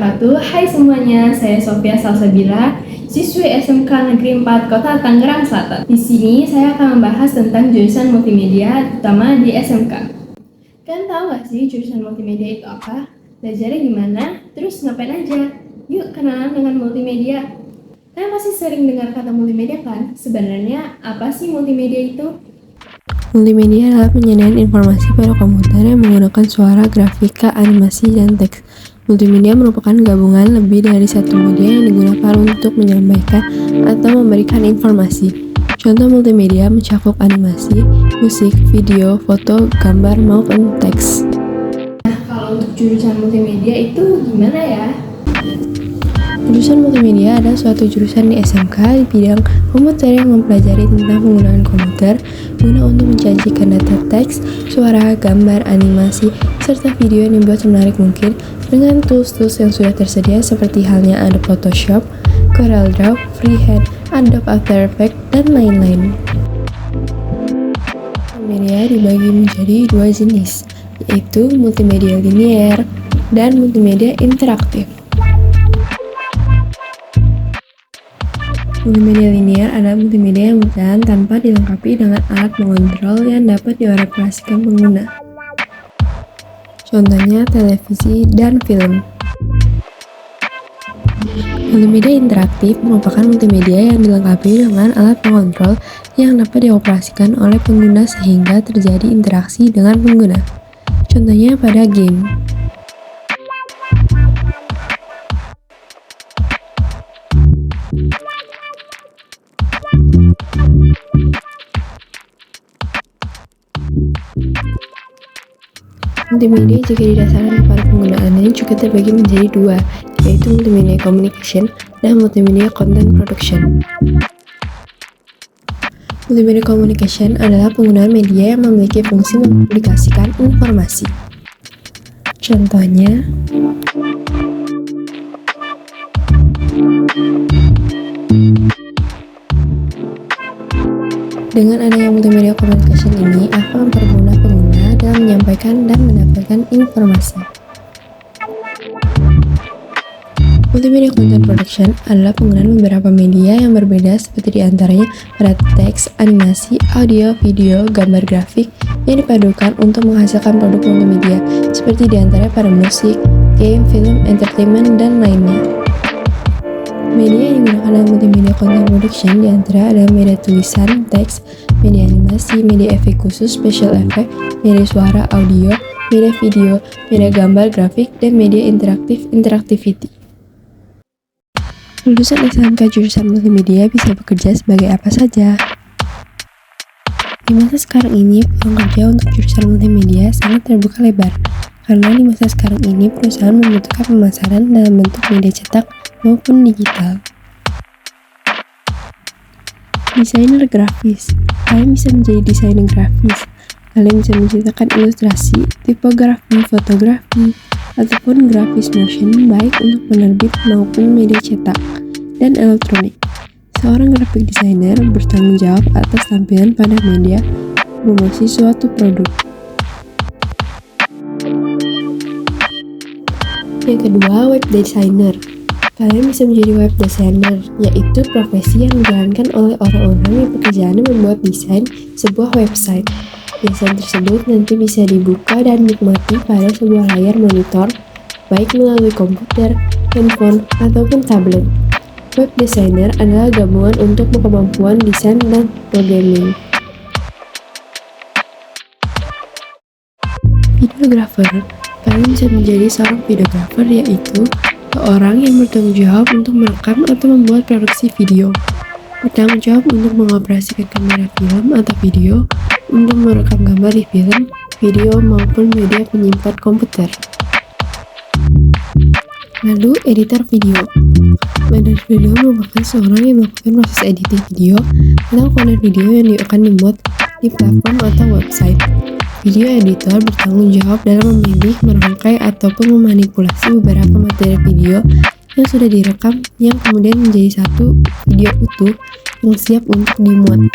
wabarakatuh. Hai semuanya, saya Sofia Salsabila, siswi SMK Negeri 4 Kota Tangerang Selatan. Di sini saya akan membahas tentang jurusan multimedia, terutama di SMK. Kalian tahu gak sih jurusan multimedia itu apa? Belajarnya gimana? Terus ngapain aja? Yuk kenalan dengan multimedia. Kalian pasti sering dengar kata multimedia kan? Sebenarnya apa sih multimedia itu? Multimedia adalah penyajian informasi pada komputer yang menggunakan suara, grafika, animasi, dan teks. Multimedia merupakan gabungan lebih dari satu media yang digunakan untuk menyampaikan atau memberikan informasi. Contoh multimedia mencakup animasi, musik, video, foto, gambar, maupun teks. Nah, kalau untuk jurusan multimedia itu gimana ya? Jurusan multimedia adalah suatu jurusan di SMK di bidang komputer yang mempelajari tentang penggunaan komputer guna untuk menyajikan data teks, suara, gambar, animasi, serta video yang dibuat semenarik mungkin dengan tools-tools yang sudah tersedia seperti halnya Adobe Photoshop, CorelDRAW, Freehand, Adobe After Effects, dan lain-lain. Multimedia dibagi menjadi dua jenis, yaitu multimedia linier dan multimedia interaktif. Multimedia linier adalah multimedia yang berjalan tanpa dilengkapi dengan alat pengontrol yang dapat dioperasikan pengguna. Contohnya televisi dan film. Multimedia interaktif merupakan multimedia yang dilengkapi dengan alat pengontrol yang dapat dioperasikan oleh pengguna sehingga terjadi interaksi dengan pengguna. Contohnya pada game. Multimedia juga didasarkan pada penggunaannya juga terbagi menjadi dua, yaitu multimedia communication dan multimedia content production. Multimedia communication adalah penggunaan media yang memiliki fungsi mempublikasikan informasi. Contohnya, dengan adanya multimedia communication ini akan mempermudah pengguna dalam menyampaikan dan mendapatkan informasi. Multimedia content production adalah penggunaan beberapa media yang berbeda seperti diantaranya pada teks, animasi, audio, video, gambar grafik yang dipadukan untuk menghasilkan produk multimedia seperti diantaranya pada musik, game, film, entertainment, dan lainnya. Media yang digunakan dalam multimedia content production diantara adalah media tulisan, teks, media animasi, media efek khusus, special effect, media suara, audio, media video, media gambar, grafik, dan media interaktif, interactivity. Lulusan SMK jurusan multimedia bisa bekerja sebagai apa saja. Di masa sekarang ini, peluang kerja untuk jurusan multimedia sangat terbuka lebar, karena di masa sekarang ini perusahaan membutuhkan pemasaran dalam bentuk media cetak maupun digital. Desainer grafis. Kalian bisa menjadi desainer grafis. Kalian bisa menciptakan ilustrasi, tipografi, fotografi, ataupun grafis motion baik untuk penerbit maupun media cetak dan elektronik. Seorang graphic designer bertanggung jawab atas tampilan pada media promosi suatu produk. Yang kedua, web designer. Kalian bisa menjadi web designer, yaitu profesi yang dijalankan oleh orang-orang yang pekerjaannya membuat desain sebuah website. Desain tersebut nanti bisa dibuka dan dinikmati pada sebuah layar monitor, baik melalui komputer, handphone, ataupun tablet. Web designer adalah gabungan untuk kemampuan desain dan programming. Videographer. Kalian bisa menjadi seorang videographer, yaitu seorang yang bertanggung jawab untuk merekam atau membuat produksi video, bertanggung jawab untuk mengoperasikan kamera film atau video, untuk merekam gambar di film, video, maupun media penyimpan komputer. Lalu, editor video. Editor video merupakan seorang yang melakukan proses editing video atau konten video yang akan dimuat di platform atau website. Video editor bertanggung jawab dalam memilih, merangkai, ataupun memanipulasi beberapa materi video yang sudah direkam yang kemudian menjadi satu video utuh yang siap untuk dimuat.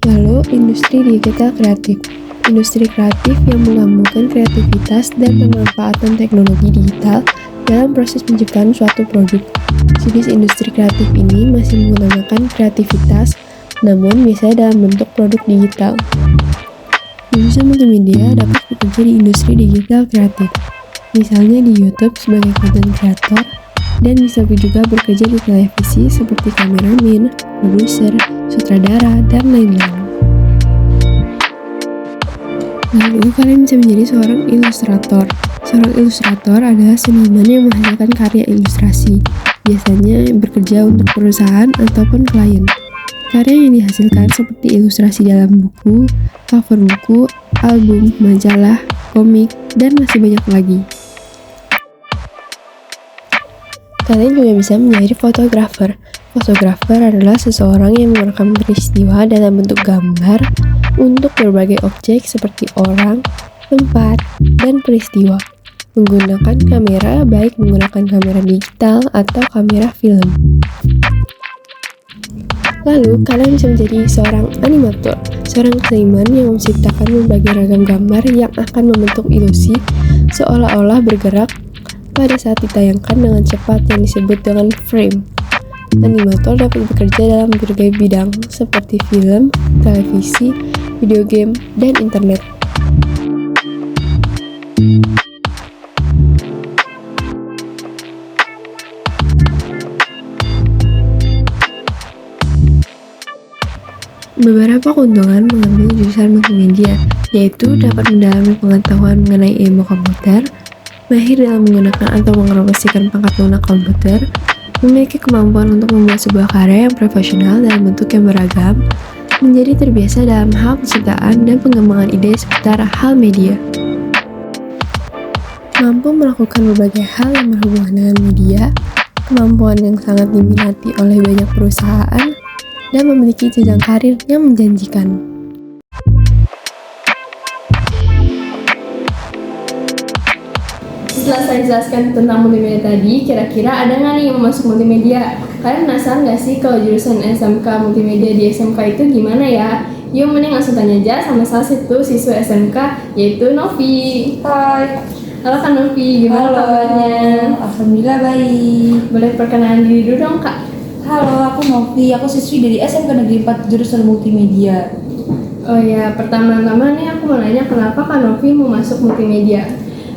Lalu, industri digital kreatif. industri kreatif yang menggabungkan kreativitas dan pemanfaatan teknologi digital dalam proses penciptaan suatu produk. Jenis industri kreatif ini masih menggunakan kreativitas, namun biasanya dalam bentuk produk digital. Jurusan multimedia dapat bekerja di industri digital kreatif, misalnya di YouTube sebagai content creator, dan bisa juga bekerja di televisi seperti kameramen, produser, sutradara, dan lain-lain. Lalu, kalian bisa menjadi seorang ilustrator. Seorang ilustrator adalah seniman yang menghasilkan karya ilustrasi, biasanya bekerja untuk perusahaan ataupun klien. Karya yang dihasilkan seperti ilustrasi dalam buku, cover buku, album, majalah, komik, dan masih banyak lagi. Kalian juga bisa menjadi fotografer. Fotografer adalah seseorang yang merekam peristiwa dalam bentuk gambar untuk berbagai objek seperti orang, tempat, dan peristiwa. Menggunakan kamera, baik menggunakan kamera digital atau kamera film. Lalu, kalian bisa menjadi seorang animator, seorang seniman yang menciptakan berbagai ragam gambar yang akan membentuk ilusi seolah-olah bergerak pada saat ditayangkan dengan cepat yang disebut dengan frame. Animator dapat bekerja dalam berbagai bidang seperti film, televisi, video game, dan internet. Beberapa keuntungan mengambil jurusan multimedia, yaitu dapat mendalami pengetahuan mengenai ilmu komputer, mahir dalam menggunakan atau mengoperasikan perangkat lunak komputer, memiliki kemampuan untuk membuat sebuah karya yang profesional dalam bentuk yang beragam, menjadi terbiasa dalam hal penciptaan dan pengembangan ide seputar hal media. Mampu melakukan berbagai hal yang berhubungan dengan media, kemampuan yang sangat diminati oleh banyak perusahaan, dan memiliki jenjang karir yang menjanjikan. Setelah saya jelaskan tentang multimedia tadi, kira-kira ada nggak nih yang mau masuk multimedia? Kalian penasaran nggak sih kalau jurusan SMK multimedia di SMK itu gimana ya? Yuk mending langsung tanya aja sama salah satu siswa SMK, yaitu Novi. Hai. Halo Kak Novi, gimana kabarnya? Alhamdulillah baik. Boleh perkenalan diri dulu dong Kak? Halo, aku Novi. Aku siswi dari SMK Negeri 4 jurusan multimedia. Oh ya, pertama-tama nih aku mau nanya kenapa Kak Novi mau masuk multimedia?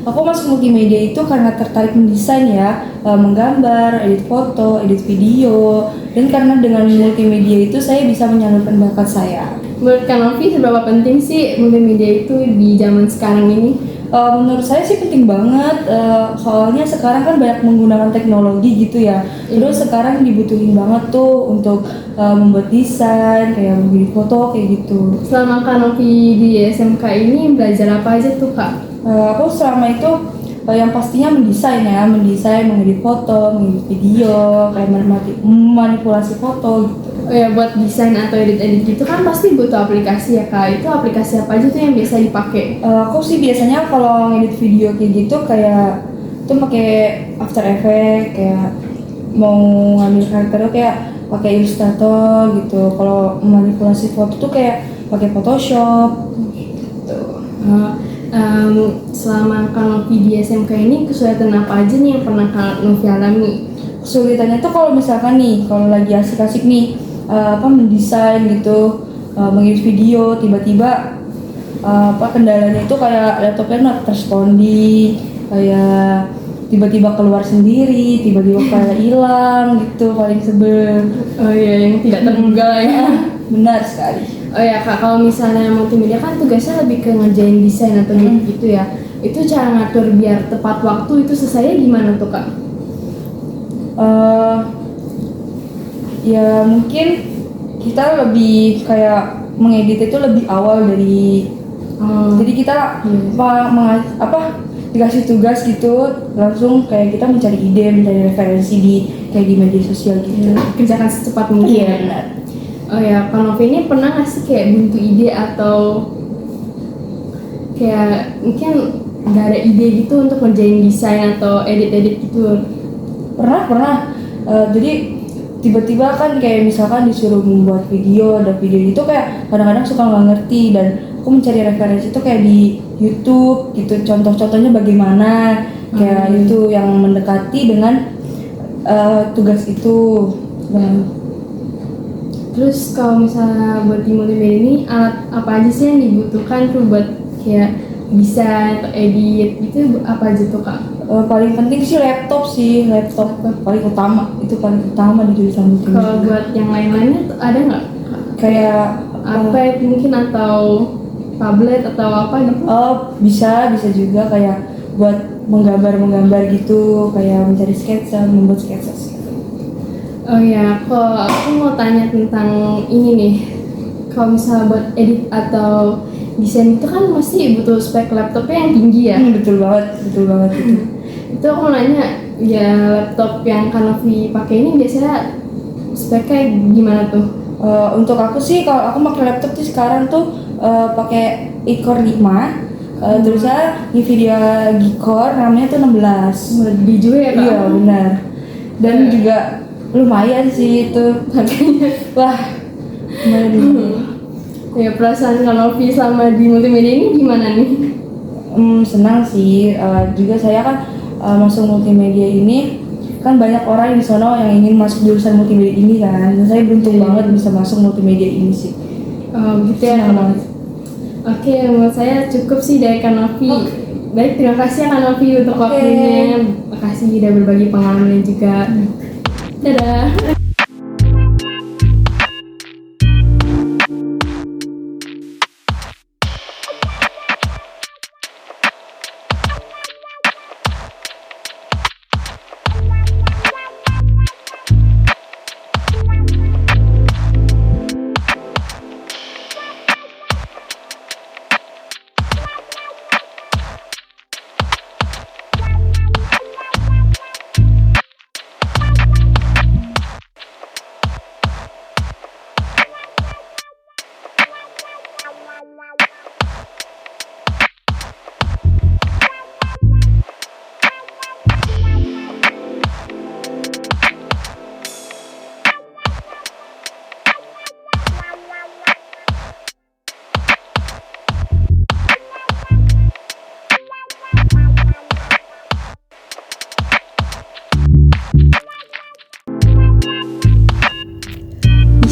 Aku masuk multimedia itu karena tertarik mendesain ya, menggambar, edit foto, edit video, dan karena dengan multimedia itu saya bisa menyalurkan bakat saya. Menurut Kak Novi, seberapa penting sih multimedia itu di zaman sekarang ini? Menurut saya sih penting banget, soalnya sekarang kan banyak menggunakan teknologi gitu ya. Terus sekarang dibutuhin banget tuh untuk membuat desain, kayak membuat foto kayak gitu. Selama Kak Novi di SMK ini belajar apa aja tuh Kak? Aku selama itu yang pastinya mendesain ya, mengedit foto, mengedit video, kayak memanipulasi foto gitu. Oh ya, buat desain atau edit-edit gitu kan pasti butuh aplikasi ya Kak. Itu aplikasi apa aja tuh yang biasa dipakai? Aku sih biasanya kalau ngedit video kayak gitu kayak itu pakai After Effects, kayak mau ngambil karakter tuh kayak pakai Illustrator gitu. Kalau memanipulasi foto tuh kayak pakai Photoshop gitu. Selama Kak Novi di SMK ini kesulitan apa aja nih yang pernah Kak Novi alami? Kesulitannya tuh kalau misalkan nih, kalau lagi asik-asik nih mendesain gitu, mengedit video, tiba-tiba kendalanya itu kayak laptopnya not responding, kayak tiba-tiba keluar sendiri, tiba-tiba kayak hilang gitu, paling sebel. Oh iya, yang tidak terduga ya. Benar sekali. Oh ya Kak, kalau misalnya multimedia kan tugasnya lebih ke ngerjain desain atau gitu ya. Itu cara ngatur biar tepat waktu itu selesai gimana tuh Kak? Ya mungkin kita lebih kayak mengedit itu lebih awal dari jadi kita dikasih tugas gitu langsung kayak kita mencari ide, mencari referensi kayak di media sosial gitu. Kerjakan secepat mungkin. Iya benar. Oh ya, Kak Novi ini pernah nggak sih kayak buntu ide atau kayak mungkin nggak ada ide gitu untuk ngerjain desain atau edit-edit gitu? Pernah. Jadi tiba-tiba kan kayak misalkan disuruh membuat video, ada video itu kayak kadang-kadang suka nggak ngerti dan aku aku mencari referensi itu kayak di YouTube gitu, contoh-contohnya bagaimana kayak itu yang mendekati dengan tugas itu. Nah, Terus kalau misalnya buat di multimedia ini alat apa aja sih yang dibutuhkan tuh buat kayak desain atau edit gitu, apa aja tuh Kak? paling penting sih laptop paling utama, itu paling utama di jurusan multimedia. Kalau buat yang lain-lainnya tuh ada nggak? Kayak iPad mungkin atau tablet atau apa gitu? bisa juga kayak buat menggambar gitu, kayak mencari sketsa, membuat sketsa. Oh ya, kalau aku mau tanya tentang ini nih. Kalau misalnya buat edit atau desain itu kan mesti butuh spek laptopnya yang tinggi ya. Betul banget itu. Itu aku nanya, ya laptop yang Kanovi pakai ini biasanya speknya gimana tuh? Untuk aku sih, kalau aku pakai laptop tuh sekarang tuh pakai i-Core 5, terusnya Nvidia G-Core namanya tuh 16. Lebih juga ya Kak? Iya benar. Dan juga lumayan sih itu harganya. Wah, lumayan. Ya perasaan Kanovi selama di multimedia ini gimana nih? Senang sih. Juga saya kan masuk multimedia ini kan banyak orang di sono yang ingin masuk jurusan multimedia ini kan. Dan saya beruntung banget bisa masuk multimedia ini sih. Gitu ya. Senang banget. Oke, menurut saya cukup sih dari Kanovi. Baik, terima kasih ya Kanovi untuk waktunya. Makasih udah berbagi pengalaman juga. Dadah.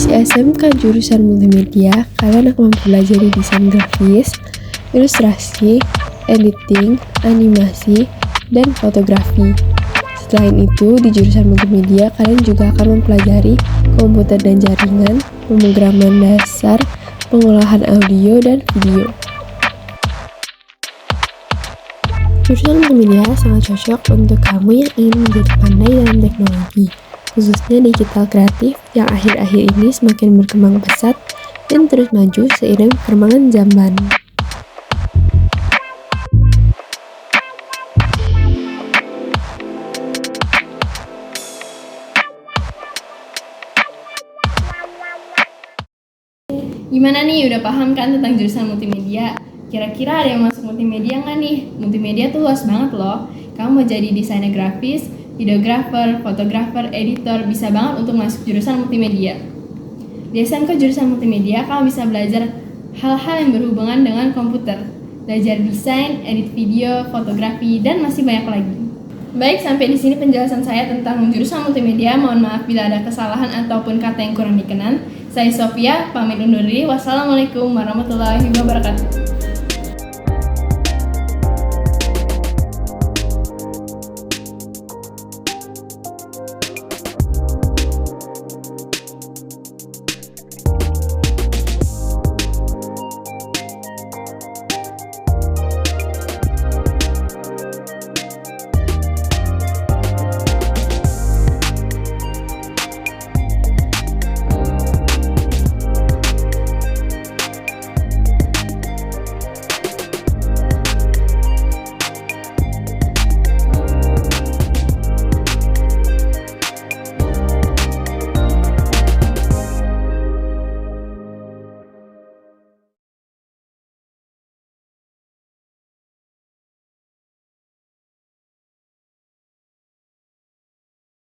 Di SMK jurusan multimedia, kalian akan mempelajari desain grafis, ilustrasi, editing, animasi, dan fotografi. Selain itu, di jurusan multimedia, kalian juga akan mempelajari komputer dan jaringan, pemrograman dasar, pengolahan audio dan video. Jurusan multimedia sangat cocok untuk kamu yang ingin menjadi pandai dalam teknologi, khususnya digital kreatif yang akhir-akhir ini semakin berkembang pesat dan terus maju seiring perkembangan zaman. Gimana nih, udah paham kan tentang jurusan multimedia? Kira-kira ada yang masuk multimedia nggak nih? Multimedia tuh luas banget loh. Kamu mau jadi desainer grafis, videografer, fotografer, editor, bisa banget untuk masuk jurusan multimedia. Di SMK jurusan multimedia, kamu bisa belajar hal-hal yang berhubungan dengan komputer, belajar desain, edit video, fotografi, dan masih banyak lagi. Baik, sampai di sini penjelasan saya tentang jurusan multimedia. Mohon maaf bila ada kesalahan ataupun kata yang kurang dikenan. Saya Sofia, pamit undur diri. Wassalamualaikum warahmatullahi wabarakatuh.